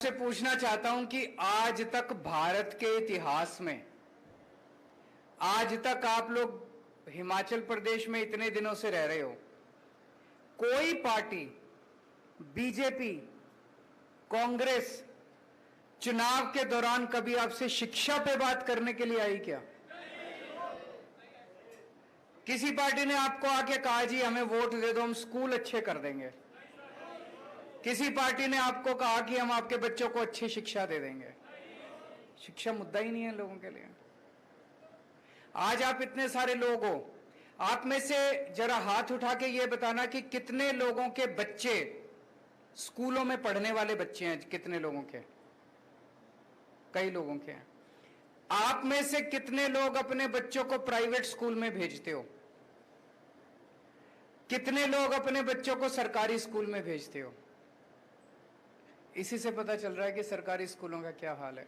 से पूछना चाहता हूं कि आज तक भारत के इतिहास में, आज तक आप लोग हिमाचल प्रदेश में इतने दिनों से रह रहे हो, कोई पार्टी, बीजेपी, कांग्रेस चुनाव के दौरान कभी आपसे शिक्षा पे बात करने के लिए आई क्या? किसी पार्टी ने आपको आके कहा जी हमें वोट दे दो, हम स्कूल अच्छे कर देंगे? किसी पार्टी ने आपको कहा कि हम आपके बच्चों को अच्छी शिक्षा दे देंगे? शिक्षा मुद्दा ही नहीं है लोगों के लिए। आज आप इतने सारे लोग हो, आप में से जरा हाथ उठा के ये बताना कि कितने लोगों के बच्चे स्कूलों में पढ़ने वाले बच्चे हैं? कितने लोगों के? कई लोगों के हैं। आप में से कितने लोग अपने बच्चों को प्राइवेट स्कूल में भेजते हो? कितने लोग अपने बच्चों को सरकारी स्कूल में भेजते हो? इसी से पता चल रहा है कि सरकारी स्कूलों का क्या हाल है।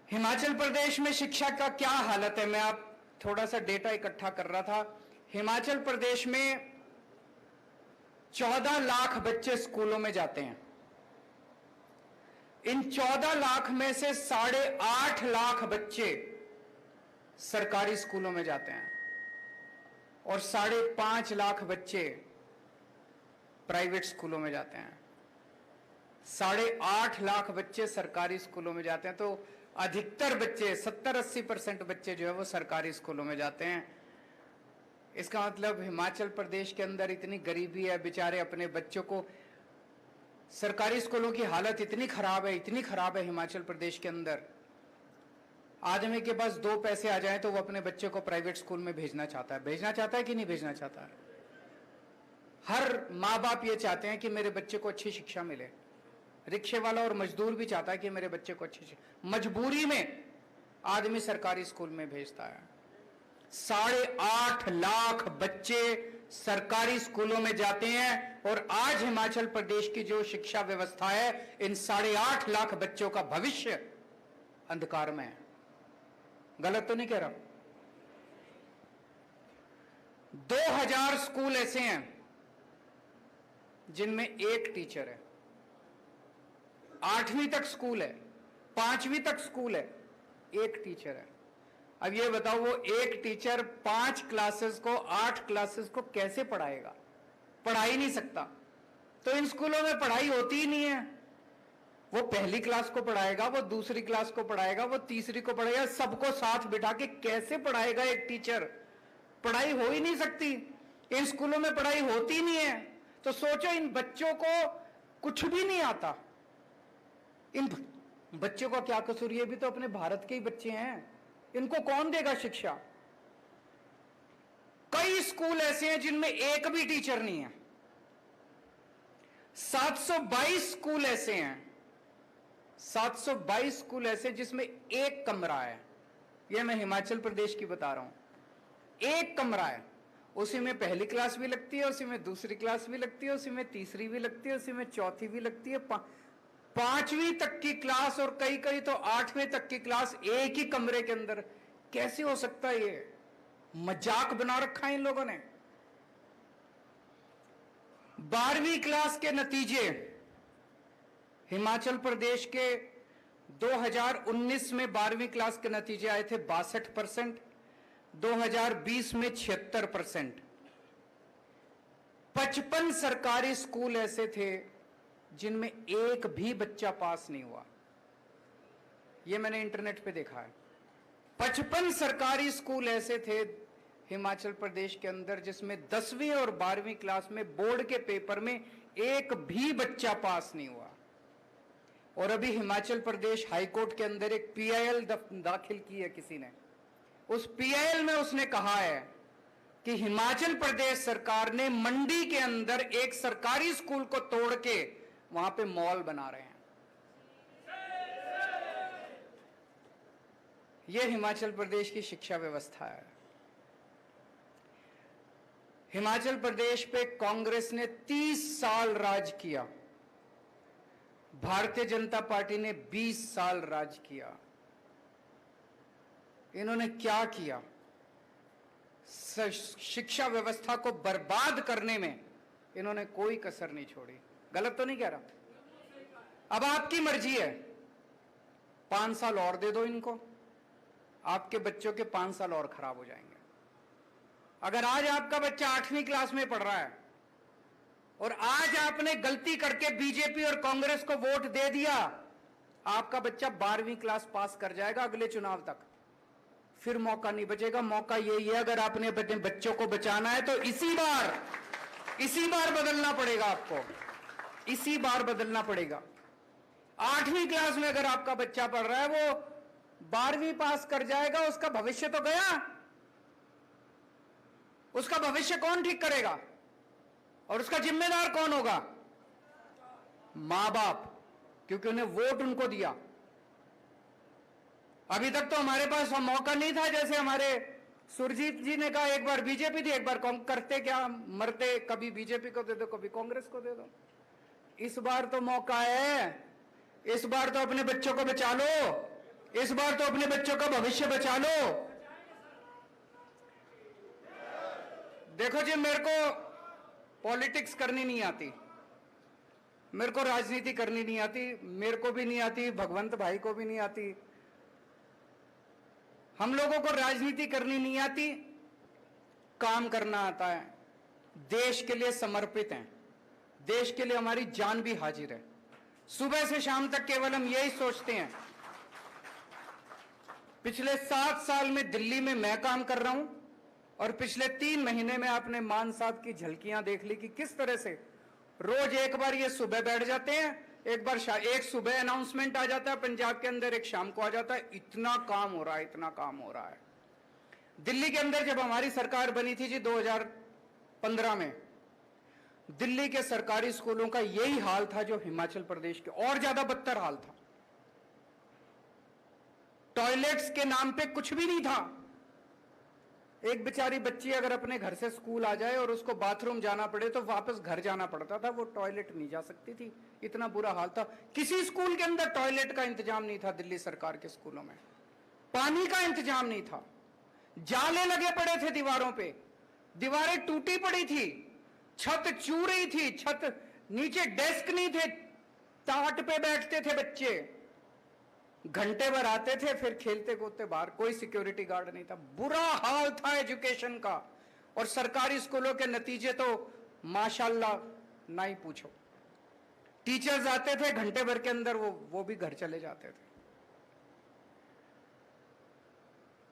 हिमाचल प्रदेश में शिक्षा का क्या हालत है, मैं आप थोड़ा सा डेटा इकट्ठा कर रहा था। हिमाचल प्रदेश में 14 लाख बच्चे स्कूलों में जाते हैं। इन 14 लाख में से 8.5 लाख बच्चे सरकारी स्कूलों में जाते हैं और 5.5 लाख बच्चे प्राइवेट स्कूलों में जाते हैं। 8.5 लाख बच्चे सरकारी स्कूलों में जाते हैं, तो अधिकतर बच्चे 70-80% बच्चे जो है वो सरकारी स्कूलों में जाते हैं। इसका मतलब हिमाचल प्रदेश के अंदर इतनी गरीबी है, बेचारे अपने बच्चों को, सरकारी स्कूलों की हालत इतनी खराब है हिमाचल प्रदेश के अंदर। आदमी के पास 2 पैसे आ जाए तो वो अपने बच्चे को प्राइवेट स्कूल में भेजना चाहता है कि नहीं भेजना चाहता है? हर माँ बाप ये चाहते हैं कि मेरे बच्चे को अच्छी शिक्षा मिले। रिक्शे वाला और मजदूर भी चाहता है कि मेरे बच्चे को अच्छी शिक्षा, मजबूरी में आदमी सरकारी स्कूल में भेजता है। 8.5 लाख बच्चे सरकारी स्कूलों में जाते हैं और आज हिमाचल प्रदेश की जो शिक्षा व्यवस्था है, इन 8.5 लाख बच्चों का भविष्य अंधकार में है। गलत तो नहीं कह रहा? 2000 स्कूल ऐसे हैं जिनमें एक टीचर है। 8वीं तक स्कूल है, 5वीं तक स्कूल है, एक टीचर है। अब ये बताओ, वो एक टीचर 5 क्लासेस को, 8 क्लासेस को कैसे पढ़ाएगा? पढ़ा ही नहीं सकता। तो इन स्कूलों में पढ़ाई होती ही नहीं है। वो पहली क्लास को पढ़ाएगा, वो दूसरी क्लास को पढ़ाएगा, वो तीसरी को पढ़ाएगा, सबको साथ बिठा के कैसे पढ़ाएगा एक टीचर? पढ़ाई हो ही नहीं सकती। इन स्कूलों में पढ़ाई होती नहीं है। तो सोचो, इन बच्चों को कुछ भी नहीं आता। इन बच्चों का क्या कसूर? ये भी तो अपने भारत के ही बच्चे हैं, इनको कौन देगा शिक्षा? कई स्कूल ऐसे हैं जिनमें एक भी टीचर नहीं है। 722 स्कूल ऐसे हैं, 722 स्कूल ऐसे जिसमें एक कमरा है। यह मैं हिमाचल प्रदेश की बता रहा हूं। एक कमरा है, उसी में पहली क्लास भी लगती है, उसी में दूसरी क्लास भी लगती है, उसी में तीसरी भी लगती है, उसी में चौथी भी लगती है, 5वीं तक की क्लास और कई कई तो 8वीं तक की क्लास एक ही कमरे के अंदर। कैसे हो सकता है? ये मजाक बना रखा है इन लोगों ने। 12वीं क्लास के नतीजे हिमाचल प्रदेश के 2019 में 12वीं क्लास के नतीजे आए थे 62%, 2020 में 76%। 55 सरकारी स्कूल ऐसे थे जिनमें एक भी बच्चा पास नहीं हुआ। यह मैंने इंटरनेट पे देखा है। 55 सरकारी स्कूल ऐसे थे हिमाचल प्रदेश के अंदर जिसमें 10वीं और 12वीं क्लास में बोर्ड के पेपर में एक भी बच्चा पास नहीं हुआ। और अभी हिमाचल प्रदेश हाईकोर्ट के अंदर एक पीआईएल दाखिल की है किसी ने। उस पीआईएल में उसने कहा है कि हिमाचल प्रदेश सरकार ने मंडी के अंदर एक सरकारी स्कूल को तोड़ के वहां पे मॉल बना रहे हैं। यह हिमाचल प्रदेश की शिक्षा व्यवस्था है। हिमाचल प्रदेश पे कांग्रेस ने 30 साल राज किया, भारतीय जनता पार्टी ने 20 साल राज किया। इन्होंने क्या किया? शिक्षा व्यवस्था को बर्बाद करने में इन्होंने कोई कसर नहीं छोड़ी। गलत तो नहीं कह रहा? अब आपकी मर्जी है, 5 साल और दे दो इनको, आपके बच्चों के 5 साल और खराब हो जाएंगे। अगर आज आपका बच्चा 8वीं क्लास में पढ़ रहा है और आज आपने गलती करके बीजेपी और कांग्रेस को वोट दे दिया, आपका बच्चा 12वीं क्लास पास कर जाएगा अगले चुनाव तक, फिर मौका नहीं बचेगा। मौका यही है, अगर आपने अपने बच्चों को बचाना है तो इसी बार बदलना पड़ेगा आपको, इसी बार बदलना पड़ेगा। 8वीं क्लास में अगर आपका बच्चा पढ़ रहा है, वो 12वीं पास कर जाएगा, उसका भविष्य तो गया। उसका भविष्य कौन ठीक करेगा और उसका जिम्मेदार कौन होगा? मां बाप, क्योंकि उन्हें वोट उनको दिया। अभी तक तो हमारे पास मौका नहीं था, जैसे हमारे सुरजीत जी ने कहा, एक बार बीजेपी थी, एक बार करते क्या मरते, कभी बीजेपी को दे दो, कभी कांग्रेस को दे दो। इस बार तो मौका है, इस बार तो अपने बच्चों को बचा लो, इस बार तो अपने बच्चों का भविष्य बचा लो। देखो जी, मेरे को पॉलिटिक्स करनी नहीं आती, मेरे को राजनीति करनी नहीं आती, मेरे को भी नहीं आती, भगवंत भाई को भी नहीं आती। हम लोगों को राजनीति करनी नहीं आती, काम करना आता है। देश के लिए समर्पित हैं, देश के लिए हमारी जान भी हाजिर है। सुबह से शाम तक केवल हम यही सोचते हैं। पिछले 7 साल में दिल्ली में मैं काम कर रहा हूं और पिछले 3 महीने में आपने मान साहब की झलकियां देख ली कि किस तरह से रोज एक बार ये सुबह बैठ जाते हैं, एक सुबह अनाउंसमेंट आ जाता है पंजाब के अंदर, एक शाम को आ जाता है। इतना काम हो रहा है, इतना काम हो रहा है। दिल्ली के अंदर जब हमारी सरकार बनी थी जी 2015 में, दिल्ली के सरकारी स्कूलों का यही हाल था जो हिमाचल प्रदेश के, और ज्यादा बदतर हाल था। टॉयलेट्स के नाम पे कुछ भी नहीं था। एक बेचारी बच्ची अगर अपने घर से स्कूल आ जाए और उसको बाथरूम जाना पड़े तो वापस घर जाना पड़ता था, वो टॉयलेट नहीं जा सकती थी, इतना बुरा हाल था। किसी स्कूल के अंदर टॉयलेट का इंतजाम नहीं था दिल्ली सरकार के स्कूलों में, पानी का इंतजाम नहीं था, जाले लगे पड़े थे दीवारों पे, दीवारें टूटी पड़ी थी, छत चू रही थी, छत नीचे डेस्क नहीं थे, टाट पे बैठते थे बच्चे, घंटे भर आते थे, फिर खेलते कूदते बाहर, कोई सिक्योरिटी गार्ड नहीं था। बुरा हाल था एजुकेशन का। और सरकारी स्कूलों के नतीजे तो माशाल्लाह ना ही पूछो। टीचर्स आते थे, घंटे भर के अंदर वो भी घर चले जाते थे।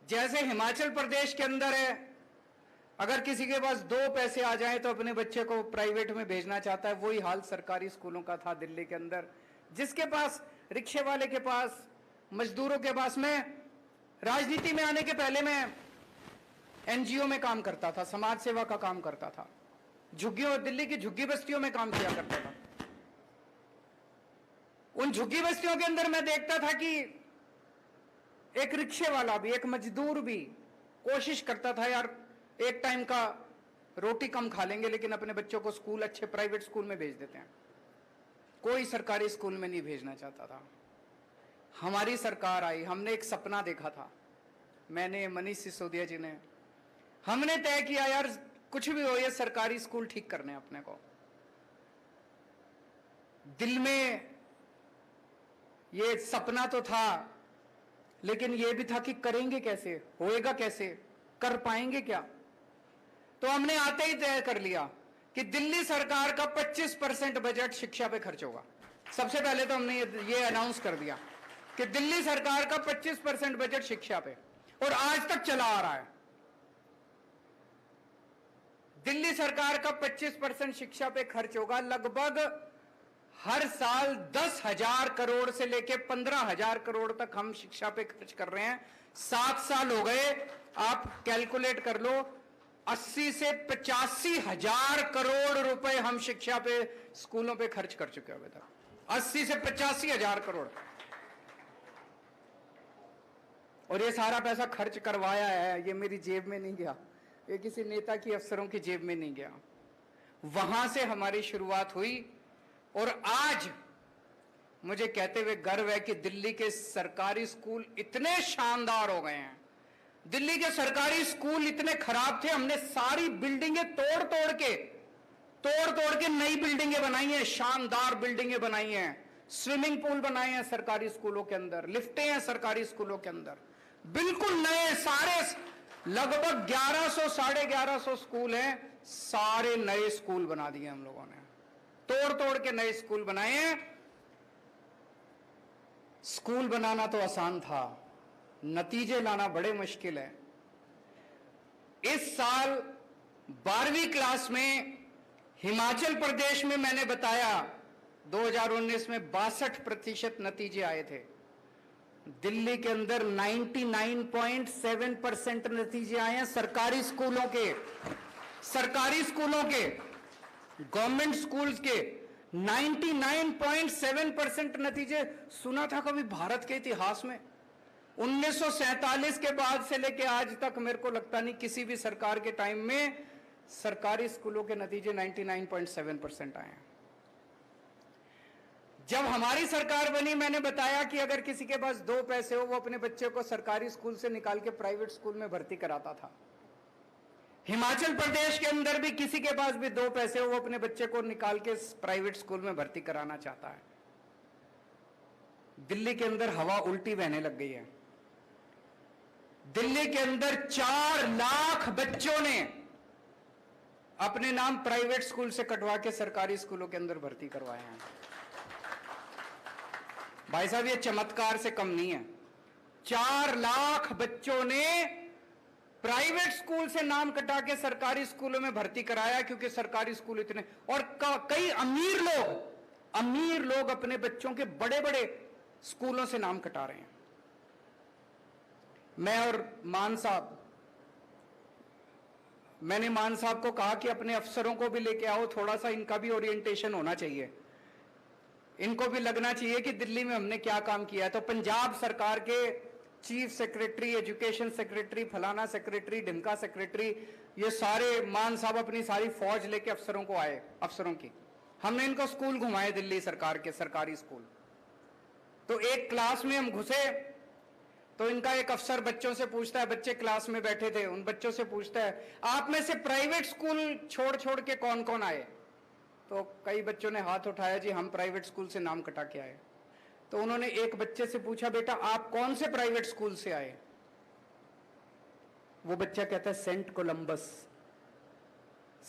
जैसे हिमाचल प्रदेश के अंदर है, अगर किसी के पास 2 पैसे आ जाए तो अपने बच्चे को प्राइवेट में भेजना चाहता है, वही हाल सरकारी स्कूलों का था दिल्ली के अंदर। जिसके पास, रिक्शे वाले के पास, मजदूरों के पास। मैं राजनीति में आने के पहले मैं एनजीओ में काम करता था, समाज सेवा का काम करता था, झुग्गियों, दिल्ली की झुग्गी बस्तियों में काम किया करता था। उन झुग्गी बस्तियों के अंदर मैं देखता था कि एक रिक्शे वाला भी, एक मजदूर भी कोशिश करता था, यार एक टाइम का रोटी कम खा लेंगे लेकिन अपने बच्चों को स्कूल, अच्छे प्राइवेट स्कूल में भेज देते हैं। कोई सरकारी स्कूल में नहीं भेजना चाहता था। हमारी सरकार आई, हमने एक सपना देखा था, मैंने, मनीष सिसोदिया जी ने, हमने तय किया यार कुछ भी हो, ये सरकारी स्कूल ठीक करने अपने को। दिल में ये सपना तो था, लेकिन ये भी था कि करेंगे कैसे, होएगा कैसे, कर पाएंगे क्या। तो हमने आते ही तय कर लिया कि दिल्ली सरकार का 25% बजट शिक्षा पे खर्च होगा। सबसे पहले तो हमने ये अनाउंस कर दिया कि दिल्ली सरकार का 25% बजट शिक्षा पे, और आज तक चला आ रहा है। दिल्ली सरकार का 25% शिक्षा पे खर्च होगा। लगभग हर साल 10,000 करोड़ से लेके 15,000 करोड़ तक हम शिक्षा पे खर्च कर रहे हैं। 7 साल हो गए, आप कैलकुलेट कर लो, 80 से 85,000 करोड़ रुपए हम शिक्षा पे, स्कूलों पे खर्च कर चुके हैं अभी तक। 80 से 85,000 करोड़। और ये सारा पैसा खर्च करवाया है, ये मेरी जेब में नहीं गया, ये किसी नेता की, अफसरों की जेब में नहीं गया। वहां से हमारी शुरुआत हुई और आज मुझे कहते हुए गर्व है कि दिल्ली के सरकारी स्कूल इतने शानदार हो गए हैं। दिल्ली के सरकारी स्कूल इतने खराब थे, हमने सारी बिल्डिंगें तोड़ तोड़ के तोड़ तोड़ के नई बिल्डिंगें बनाई हैं, शानदार बिल्डिंगें बनाई हैं, स्विमिंग पूल बनाए हैं सरकारी स्कूलों के अंदर, लिफ्टें हैं सरकारी स्कूलों के अंदर, बिल्कुल नए सारे, लगभग 1100 1150 स्कूल हैं, सारे नए स्कूल बना दिए हम लोगों ने, तोड़ तोड़ के नए स्कूल बनाए हैं। स्कूल बनाना तो आसान था, नतीजे लाना बड़े मुश्किल है। इस साल 12वीं क्लास में हिमाचल प्रदेश में मैंने बताया 2019 में 62% नतीजे आए थे। दिल्ली के अंदर 99.7% नतीजे आए हैं सरकारी स्कूलों के, गवर्नमेंट स्कूल्स के 99.7% नतीजे। सुना था कभी भारत के इतिहास में 1947 के बाद से लेके आज तक मेरे को लगता नहीं किसी भी सरकार के टाइम में सरकारी स्कूलों के नतीजे 99.7% आए हैं। जब हमारी सरकार बनी मैंने बताया कि अगर किसी के पास 2 पैसे हो वो अपने बच्चे को सरकारी स्कूल से निकाल के प्राइवेट स्कूल में भर्ती कराता था। हिमाचल प्रदेश के अंदर भी किसी के पास भी 2 पैसे हो वो अपने बच्चे को निकाल के प्राइवेट स्कूल में भर्ती कराना चाहता है। दिल्ली के अंदर हवा उल्टी बहने लग गई है। दिल्ली के अंदर 4 लाख बच्चों ने अपने नाम प्राइवेट स्कूल से कटवा के सरकारी स्कूलों के अंदर भर्ती करवाए हैं। भाई साहब ये चमत्कार से कम नहीं है। 4 लाख बच्चों ने प्राइवेट स्कूल से नाम कटा के सरकारी स्कूलों में भर्ती कराया, क्योंकि सरकारी स्कूल इतने, और कई अमीर लोग अपने बच्चों के बड़े बड़े स्कूलों से नाम कटा रहे हैं। मैंने मान साहब को कहा कि अपने अफसरों को भी लेके आओ, थोड़ा सा इनका भी ओरिएंटेशन होना चाहिए, इनको भी लगना चाहिए कि दिल्ली में हमने क्या काम किया है। तो पंजाब सरकार के चीफ सेक्रेटरी, एजुकेशन सेक्रेटरी, फलाना सेक्रेटरी, ढिमका सेक्रेटरी, ये सारे मान साहब अपनी सारी फौज लेके अफसरों को आए, अफसरों की, हमने इनको स्कूल घुमाए, दिल्ली सरकार के सरकारी स्कूल। तो एक क्लास में हम घुसे तो इनका एक अफसर बच्चों से पूछता है, बच्चे क्लास में बैठे थे, उन बच्चों से पूछता है आप में से प्राइवेट स्कूल छोड़ छोड़ के कौन कौन आए? तो कई बच्चों ने हाथ उठाया, जी हम प्राइवेट स्कूल से नाम कटा के आए। तो उन्होंने एक बच्चे से पूछा, बेटा आप कौन से प्राइवेट स्कूल से आए? वो बच्चा कहता है Saint Columbus.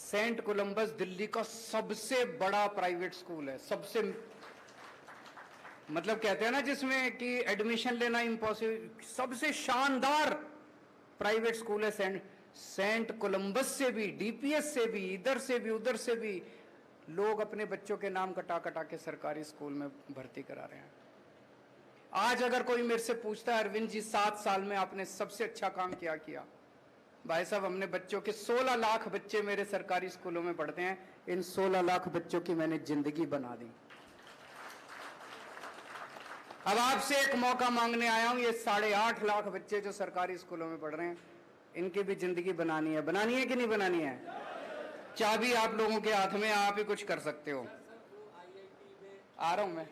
Saint Columbus Delhi का सबसे बड़ा प्राइवेट स्कूल है, सबसे, मतलब कहते हैं ना जिसमें कि एडमिशन लेना इम्पॉसिबल, सबसे शानदार प्राइवेट स्कूल है सेंट कोलंबस से भी, डीपीएस से भी, इधर से भी उधर से भी लोग अपने बच्चों के नाम कटा कटा के सरकारी स्कूल में भर्ती करा रहे हैं। आज अगर कोई मेरे से पूछता है अरविंद जी 7 साल में आपने सबसे अच्छा काम क्या किया? भाई साहब हमने बच्चों के 16 लाख बच्चे मेरे सरकारी स्कूलों में पढ़ते हैं, इन 16 लाख बच्चों की मैंने जिंदगी बना दी। अब आपसे एक मौका मांगने आया हूं, ये 8.5 लाख बच्चे जो सरकारी स्कूलों में पढ़ रहे हैं, इनकी भी जिंदगी बनानी है कि नहीं बनानी है? चाबी आप लोगों के हाथ में, आप ही कुछ कर सकते हो। आ रहा हूं मैं,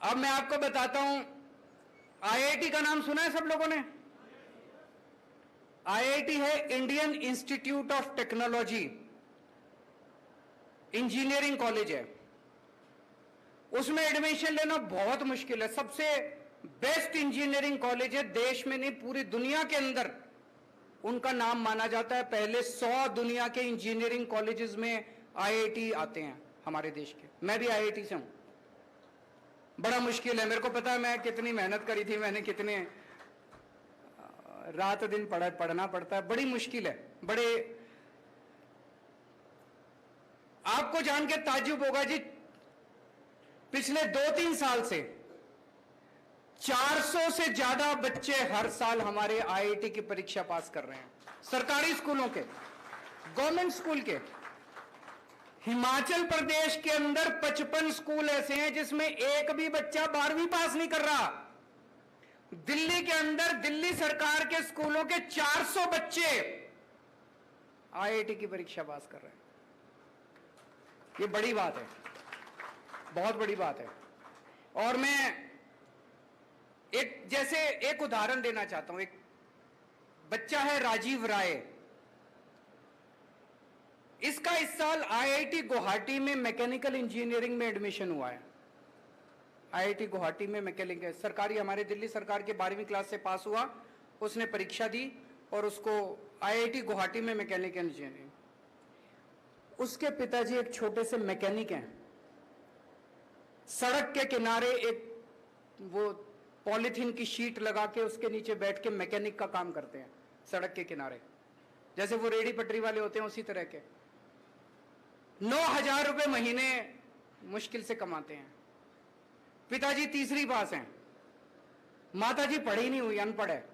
अब मैं आपको बताता हूं, आईआईटी का नाम सुना है सब लोगों ने? आईआईटी है Indian institute of technology, engineering college है। उसमें एडमिशन लेना बहुत मुश्किल है, सबसे बेस्ट इंजीनियरिंग कॉलेज है, देश में नहीं पूरी दुनिया के अंदर उनका नाम माना जाता है। पहले 100 दुनिया के इंजीनियरिंग कॉलेजेस में आईआईटी आते हैं हमारे देश के। मैं भी आईआईटी से हूं। बड़ा मुश्किल है, मेरे को पता है मैं कितनी मेहनत करी थी, मैंने कितने रात दिन पढ़ना पड़ता है, बड़ी मुश्किल है। बड़े, आपको जान के ताज्जुब होगा जी, पिछले 2-3 साल से 400 से ज्यादा बच्चे हर साल हमारे आईआईटी की परीक्षा पास कर रहे हैं, सरकारी स्कूलों के, गवर्नमेंट स्कूल के। हिमाचल प्रदेश के अंदर 55 स्कूल ऐसे हैं जिसमें एक भी बच्चा 12वीं पास नहीं कर रहा। दिल्ली के अंदर दिल्ली सरकार के स्कूलों के 400 बच्चे आईआईटी की परीक्षा पास कर रहे हैं। ये बड़ी बात है, बहुत बड़ी बात है। और मैं एक उदाहरण देना चाहता हूं। एक बच्चा है राजीव राय, इसका इस साल आईआईटी गुवाहाटी में मैकेनिकल इंजीनियरिंग में एडमिशन हुआ है। आईआईटी गुवाहाटी में मैकेनिकल सरकारी, हमारे दिल्ली सरकार के 12वीं क्लास से पास हुआ, उसने परीक्षा दी और उसको आईआईटी गुवाहाटी में मैकेनिकल इंजीनियरिंग। उसके पिताजी एक छोटे से मैकेनिक हैं। सड़क के किनारे एक वो पॉलीथीन की शीट लगा के उसके नीचे बैठ के मैकेनिक का काम करते हैं सड़क के किनारे, जैसे वो रेडी पटरी वाले होते हैं उसी तरह के। 9,000 रुपए महीने मुश्किल से कमाते हैं। पिताजी तीसरी पास हैं, माताजी पढ़ी नहीं हुई, अनपढ़ है।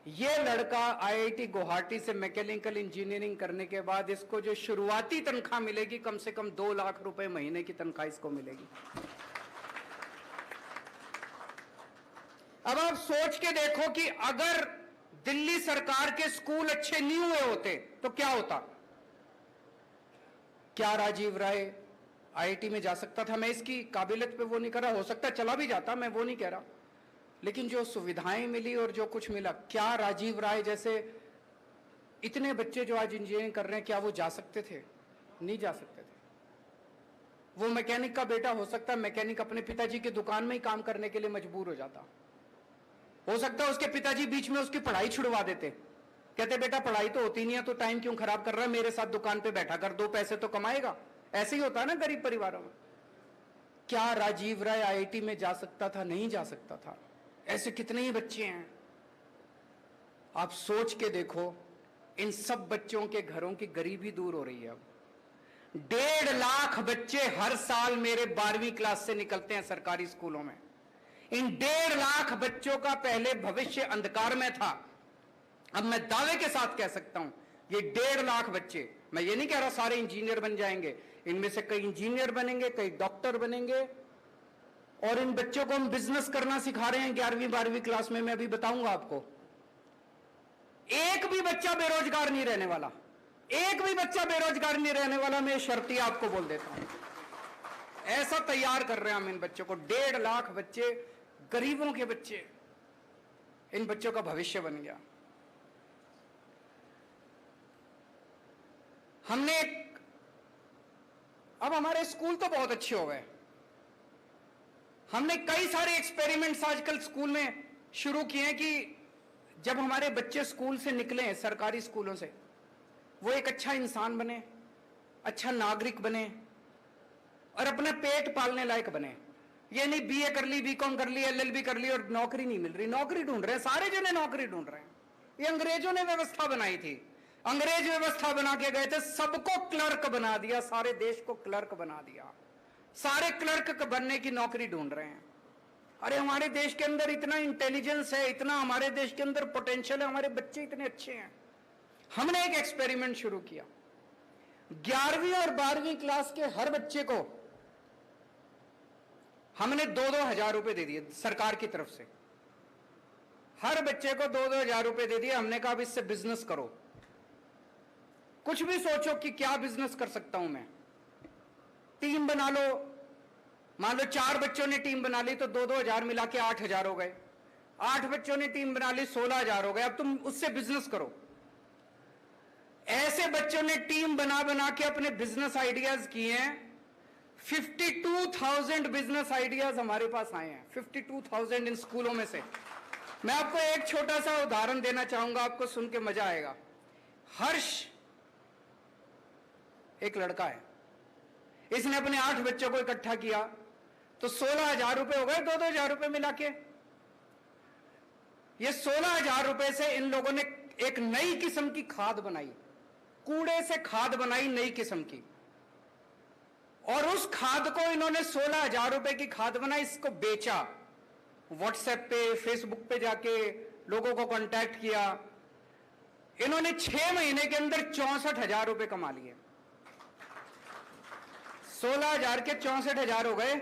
ये लड़का आईआईटी गुवाहाटी से मैकेनिकल इंजीनियरिंग करने के बाद इसको जो शुरुआती तनख्वाह मिलेगी, कम से कम 2 लाख रुपए महीने की तनख्वाह इसको मिलेगी। अब आप सोच के देखो कि अगर दिल्ली सरकार के स्कूल अच्छे नहीं हुए होते तो क्या होता। क्या राजीव राय आईआईटी में जा सकता था? मैं इसकी काबिलियत पे वो नहीं कर रहा, हो सकता चला भी जाता, मैं वो नहीं कह रहा, लेकिन जो सुविधाएं मिली और जो कुछ मिला, क्या राजीव राय जैसे इतने बच्चे जो आज इंजीनियरिंग कर रहे हैं, क्या वो जा सकते थे? नहीं जा सकते थे। वो मैकेनिक का बेटा हो सकता है मैकेनिक अपने पिताजी की दुकान में ही काम करने के लिए मजबूर हो जाता। हो सकता है उसके पिताजी बीच में उसकी पढ़ाई छुड़वा देते, कहते बेटा पढ़ाई तो होती नहीं है तो टाइम क्यों खराब कर रहा है, मेरे साथ दुकान पे बैठा कर, 2 पैसे तो कमाएगा। ऐसे ही होता है ना गरीब परिवारों में। क्या राजीव राय आईआईटी में जा सकता था? नहीं जा सकता था। ऐसे कितने ही बच्चे हैं, आप सोच के देखो। इन सब बच्चों के घरों की गरीबी दूर हो रही है। अब 1.5 लाख बच्चे हर साल मेरे 12वीं क्लास से निकलते हैं सरकारी स्कूलों में। इन 1.5 लाख बच्चों का पहले भविष्य अंधकार में था। अब मैं दावे के साथ कह सकता हूं, ये 1.5 लाख बच्चे, मैं ये नहीं कह रहा सारे इंजीनियर बन जाएंगे, इनमें से कई इंजीनियर बनेंगे, कई डॉक्टर बनेंगे, और इन बच्चों को हम बिजनेस करना सिखा रहे हैं 11वीं 12वीं क्लास में। मैं अभी बताऊंगा आपको। एक भी बच्चा बेरोजगार नहीं रहने वाला, एक भी बच्चा बेरोजगार नहीं रहने वाला, मैं शर्ती आपको बोल देता हूं। ऐसा तैयार कर रहे हैं हम इन बच्चों को। 1.5 लाख बच्चे, गरीबों के बच्चे, इन बच्चों का भविष्य बन गया। हमने अब हमारे स्कूल तो बहुत अच्छे हो गए। हमने कई सारे एक्सपेरिमेंट्स आजकल स्कूल में शुरू किए हैं कि जब हमारे बच्चे स्कूल से निकले, सरकारी स्कूलों से, वो एक अच्छा इंसान बने, अच्छा नागरिक बने और अपना पेट पालने लायक बने। ये नहीं बीए कर ली, बीकॉम कर ली, एलएलबी कर ली और नौकरी नहीं मिल रही। नौकरी ढूंढ रहे हैं, सारे जने नौकरी ढूंढ रहे हैं। ये अंग्रेजों ने व्यवस्था बनाई थी, अंग्रेज व्यवस्था बना के गए थे, सबको क्लर्क बना दिया, सारे देश को क्लर्क बना दिया। सारे क्लर्क बनने की नौकरी ढूंढ रहे हैं। अरे हमारे देश के अंदर इतना इंटेलिजेंस है, इतना हमारे देश के अंदर पोटेंशियल है, हमारे बच्चे इतने अच्छे हैं। हमने एक एक्सपेरिमेंट शुरू किया। 11वीं और 12वीं क्लास के हर बच्चे को हमने 2-2 हजार रुपए दे दिए सरकार की तरफ से। हर बच्चे को 2-2 हजार रुपए दे दिए। हमने कहा अब इससे बिजनेस करो, कुछ भी सोचो कि क्या बिजनेस कर सकता हूं मैं। टीम बना लो, मान लो 4 बच्चों ने टीम बना ली तो 2-2 हजार मिला के 8 हजार हो गए। 8 बच्चों ने टीम बना ली, 16 हजार हो गए। अब तुम उससे बिजनेस करो। ऐसे बच्चों ने टीम बना बना के अपने बिजनेस आइडियाज किए हैं। 52,000 बिजनेस आइडियाज हमारे पास आए हैं, 52,000 इन स्कूलों में से। मैं आपको एक छोटा सा उदाहरण देना चाहूंगा, आपको सुन के मजा आएगा। हर्ष एक लड़का है, इसने अपने 8 बच्चों को इकट्ठा किया तो 16 हजार रुपए हो गए, 2-2 हजार रुपए मिला के। ये 16 हजार रुपए से इन लोगों ने एक नई किस्म की खाद बनाई, कूड़े से खाद बनाई नई किस्म की, और उस खाद को इन्होंने 16 हजार रुपए की खाद बनाई, इसको बेचा। व्हाट्सएप पे, फेसबुक पे जाके लोगों को कांटेक्ट किया। इन्होंने 6 महीने के अंदर 64 हजार रुपए कमा लिए। 16 हजार के 64 हजार हो गए।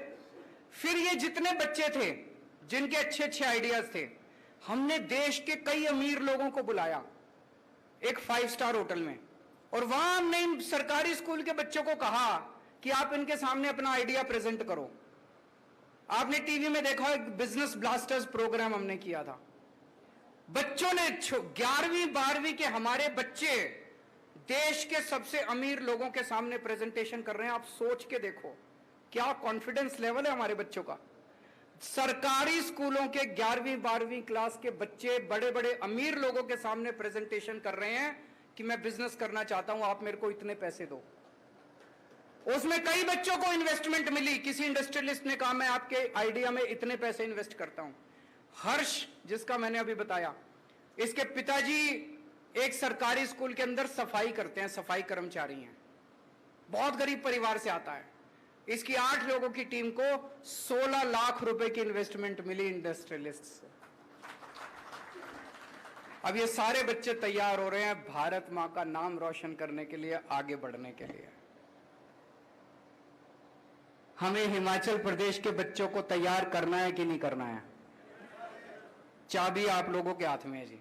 फिर ये जितने बच्चे थे जिनके अच्छे अच्छे आइडियाज थे, हमने देश के कई अमीर लोगों को बुलाया एक 5 स्टार होटल में, और वहां हमने इन सरकारी स्कूल के बच्चों को कहा कि आप इनके सामने अपना आइडिया प्रेजेंट करो। आपने टीवी में देखा, एक बिजनेस ब्लास्टर्स प्रोग्राम हमने किया था। बच्चों ने 11वीं 12वीं के हमारे बच्चे देश के सबसे अमीर लोगों के सामने प्रेजेंटेशन कर रहे हैं। आप सोच के देखो क्या कॉन्फिडेंस लेवल है हमारे बच्चों का। सरकारी स्कूलों के 11वीं 12वीं क्लास के बच्चे बड़े बड़े अमीर लोगों के सामने प्रेजेंटेशन कर रहे हैं कि मैं बिजनेस करना चाहता हूं, आप मेरे को इतने पैसे दो। उसमें कई बच्चों को इन्वेस्टमेंट मिली, किसी इंडस्ट्रियलिस्ट ने कहा मैं आपके आइडिया में इतने पैसे इन्वेस्ट करता हूं। हर्ष जिसका मैंने अभी बताया, इसके पिताजी एक सरकारी स्कूल के अंदर सफाई करते हैं, सफाई कर्मचारी हैं, बहुत गरीब परिवार से आता है। इसकी 8 लोगों की टीम को 16 लाख रुपए की इन्वेस्टमेंट मिली इंडस्ट्रियलिस्ट से। अब ये सारे बच्चे तैयार हो रहे हैं भारत मां का नाम रोशन करने के लिए, आगे बढ़ने के लिए। हमें हिमाचल प्रदेश के बच्चों को तैयार करना है कि नहीं करना है? चाबी आप लोगों के हाथ में है जी।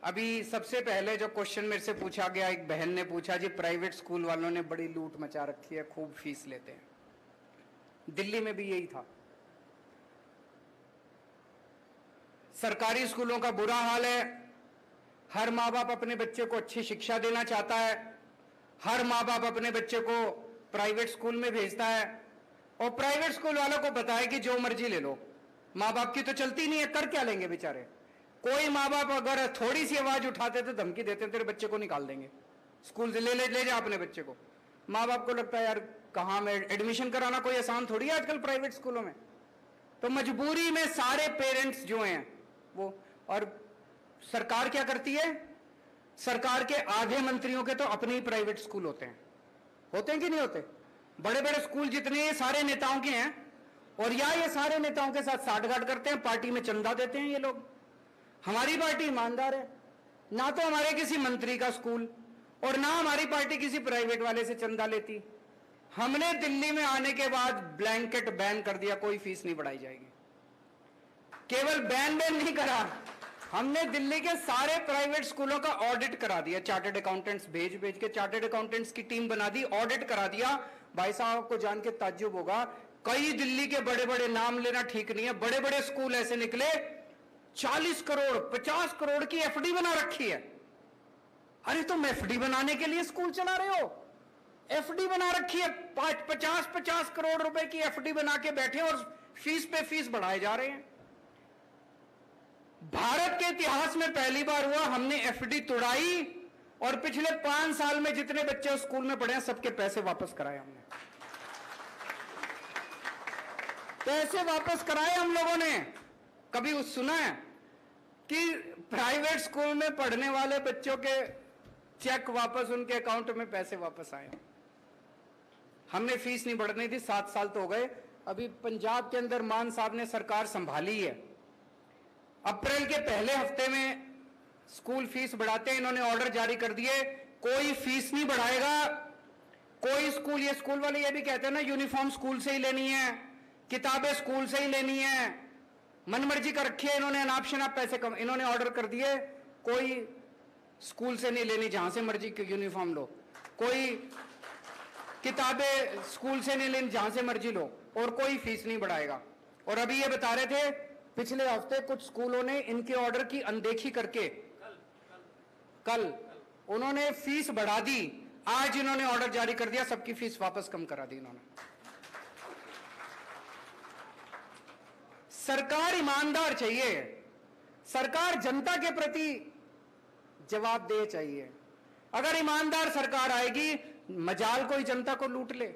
अभी सबसे पहले जो क्वेश्चन मेरे से पूछा गया, एक बहन ने पूछा जी प्राइवेट स्कूल वालों ने बड़ी लूट मचा रखी है, खूब फीस लेते हैं। दिल्ली में भी यही था। सरकारी स्कूलों का बुरा हाल है। हर माँ बाप अपने बच्चे को अच्छी शिक्षा देना चाहता है, हर माँ बाप अपने बच्चे को प्राइवेट स्कूल में भेजता है, और प्राइवेट स्कूल वालों को पता है कि जो मर्जी ले लो, माँ बाप की तो चलती नहीं है, कर क्या लेंगे बेचारे। कोई माँ बाप अगर थोड़ी सी आवाज उठाते तो धमकी देते तेरे बच्चे को निकाल देंगे स्कूल से, ले जा अपने बच्चे को। माँ बाप को लगता है यार कहाँ में एडमिशन कराना कोई आसान थोड़ी है आजकल प्राइवेट स्कूलों में। तो मजबूरी में सारे पेरेंट्स जो हैं वो, और सरकार क्या करती है, सरकार के आधे मंत्रियों के तो अपने ही प्राइवेट स्कूल होते हैं कि नहीं होते? बड़े बड़े स्कूल जितने सारे नेताओं के हैं, और या ये सारे नेताओं के साथ साठगांठ करते हैं, पार्टी में चंदा देते हैं ये लोग। हमारी पार्टी ईमानदार है, ना तो हमारे किसी मंत्री का स्कूल और ना हमारी पार्टी किसी प्राइवेट वाले से चंदा लेती। हमने दिल्ली में आने के बाद ब्लैंकेट बैन कर दिया, कोई फीस नहीं बढ़ाई जाएगी। केवल बैन नहीं करा, हमने दिल्ली के सारे प्राइवेट स्कूलों का ऑडिट करा दिया। चार्टर्ड अकाउंटेंट्स भेज के चार्टर्ड अकाउंटेंट्स की टीम बना दी, ऑडिट करा दिया। भाई साहब को जान के ताज्जुब होगा, कई दिल्ली के बड़े बड़े, नाम लेना ठीक नहीं है, बड़े बड़े स्कूल ऐसे निकले 40 करोड़ 50 करोड़ की एफडी बना रखी है। अरे तुम एफडी बनाने के लिए स्कूल चला रहे हो? एफडी बना रखी है, 50 करोड़ रुपए की एफडी बना के बैठे और फीस पे फीस बढ़ाए जा रहे हैं। भारत के इतिहास में पहली बार हुआ, हमने एफडी तोड़ाई और पिछले 5 साल में जितने बच्चे उस स्कूल में पढ़े हैं सबके पैसे वापस कराए हमने। पैसे वापस कराए हम लोगों ने। कभी सुना है कि प्राइवेट स्कूल में पढ़ने वाले बच्चों के चेक वापस उनके अकाउंट में पैसे वापस आए? हमने फीस नहीं बढ़ने दी, 7 साल तो हो गए। अभी पंजाब के अंदर मान साहब ने सरकार संभाली है, अप्रैल के पहले हफ्ते में स्कूल फीस बढ़ाते हैं। इन्होंने ऑर्डर जारी कर दिए, कोई फीस नहीं बढ़ाएगा कोई स्कूल। ये स्कूल वाले ये भी कहते हैं ना, यूनिफॉर्म स्कूल से ही लेनी है, किताबें स्कूल से ही लेनी है, मनमर्जी कर रखी है इन्होंने, अनाप शनाप पैसे कम। इन्होंने ऑर्डर कर दिए कोई स्कूल से नहीं लेनी, जहां से मर्जी यूनिफॉर्म लो, कोई किताबें स्कूल से नहीं लेनी, जहां से मर्जी लो, और कोई फीस नहीं बढ़ाएगा। और अभी ये बता रहे थे पिछले हफ्ते कुछ स्कूलों ने इनके ऑर्डर की अनदेखी करके कल उन्होंने फीस बढ़ा दी। आज इन्होंने ऑर्डर जारी कर दिया, सबकी फीस वापस कम करा दी इन्होंने। सरकार ईमानदार चाहिए, सरकार जनता के प्रति जवाबदेह चाहिए। अगर ईमानदार सरकार आएगी, मजाल कोई जनता को लूट ले।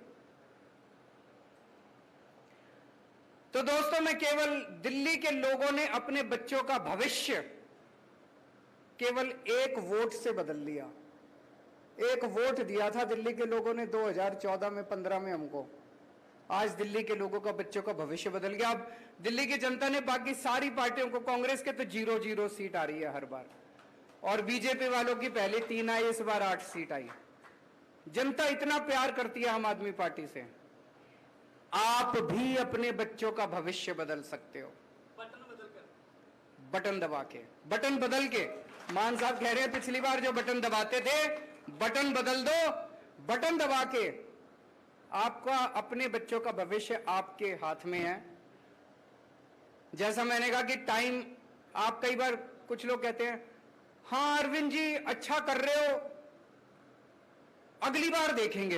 तो दोस्तों, मैं केवल दिल्ली के लोगों ने अपने बच्चों का भविष्य केवल एक वोट से बदल लिया। एक वोट दिया था दिल्ली के लोगों ने 2014 में 15 में हमको। आज दिल्ली के लोगों का बच्चों का भविष्य बदल गया। अब दिल्ली की जनता ने बाकी सारी पार्टियों को, कांग्रेस के तो 0-0 सीट आ रही है हर बार, और बीजेपी वालों की पहले 3 आई, इस बार 8 सीट आई। जनता इतना प्यार करती है आम आदमी पार्टी से। आप भी अपने बच्चों का भविष्य बदल सकते हो, बटन दबा के। बटन बदल के, मान साहब कह रहे हैं पिछली बार जो बटन दबाते थे, बटन बदल दो। बटन दबा के आपका अपने बच्चों का भविष्य आपके हाथ में है। जैसा मैंने कहा कि टाइम, आप कई बार कुछ लोग कहते हैं हाँ अरविंद जी अच्छा कर रहे हो, अगली बार देखेंगे।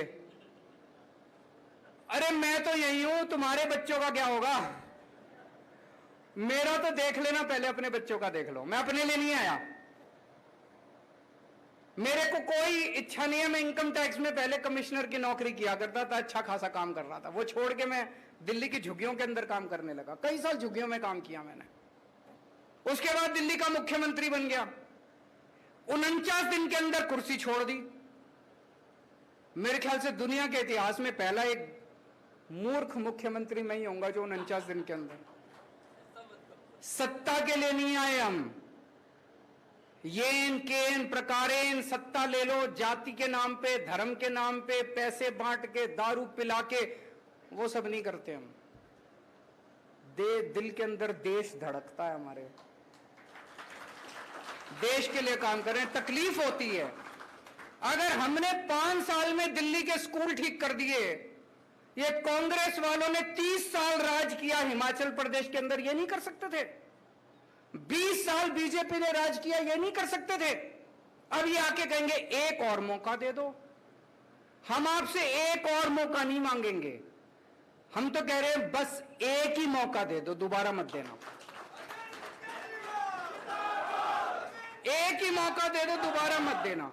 अरे मैं तो यही हूं, तुम्हारे बच्चों का क्या होगा? मेरा तो देख लेना, पहले अपने बच्चों का देख लो। मैं अपने लिए नहीं आया, मेरे को कोई इच्छा नहीं है। मैं इनकम टैक्स में पहले कमिश्नर की नौकरी किया करता था, अच्छा खासा काम कर रहा था। वो छोड़ के मैं दिल्ली की झुग्गियों के अंदर काम करने लगा। कई साल झुग्गियों में काम किया मैंने। उसके बाद दिल्ली का मुख्यमंत्री बन गया। 49 दिन के अंदर कुर्सी छोड़ दी। मेरे ख्याल से दुनिया के इतिहास में पहला एक मूर्ख मुख्यमंत्री मैं ही होऊंगा जो 49 दिन के अंदर। सत्ता के लिए नहीं आए हम। येन केन प्रकारेन सत्ता ले लो, जाति के नाम पे, धर्म के नाम पे, पैसे बांट के, दारू पिला के, वो सब नहीं करते हम। दिल के अंदर देश धड़कता है हमारे, देश के लिए काम करें। तकलीफ होती है। अगर हमने 5 साल में दिल्ली के स्कूल ठीक कर दिए, ये कांग्रेस वालों ने 30 साल राज किया हिमाचल प्रदेश के अंदर, ये नहीं कर सकते थे? 20 साल बीजेपी ने राज किया, ये नहीं कर सकते थे? अब ये आके कहेंगे एक और मौका दे दो। हम आपसे एक और मौका नहीं मांगेंगे, हम तो कह रहे हैं बस एक ही मौका दे दो, दोबारा मत देना। एक ही मौका दे दो, दोबारा मत देना।